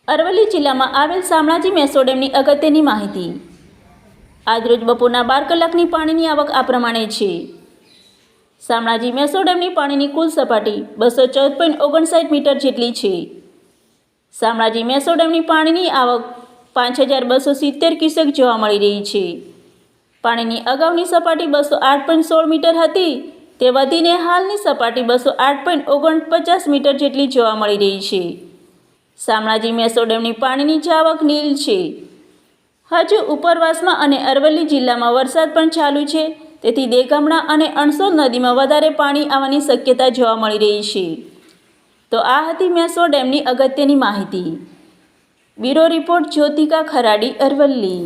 અરવલ્લી જિલ્લામાં આવેલ શામળાજી મેસો ડેમની અગત્યની માહિતી। આજરોજ બપોરના 12 કલાકની પાણીની આવક આ પ્રમાણે છે। શામળાજી મેસો ડેમની પાણીની કુલ સપાટી 214.59 મીટર જેટલી છે। શામળાજી મેસો ડેમની પાણીની આવક 5270 ક્યુસેક જોવા મળી રહી છે। પાણીની અગાઉની સપાટી 208.16 મીટર હતી તે વધીને હાલની સપાટી 208.49 મીટર જેટલી જોવા મળી રહી છે। શામળાજી મેસો ડેમની પાણીની જાવક નીલ છે। હજુ ઉપરવાસમાં અને અરવલ્લી જિલ્લામાં વરસાદ પણ ચાલુ છે, તેથી દેગામડા અને અણસોલ નદીમાં વધારે પાણી આવવાની શક્યતા જોવા મળી રહી છે। તો આ હતી મેસો ડેમની અગત્યની માહિતી। Bureau report Jyothika Kharadi, Aravalli.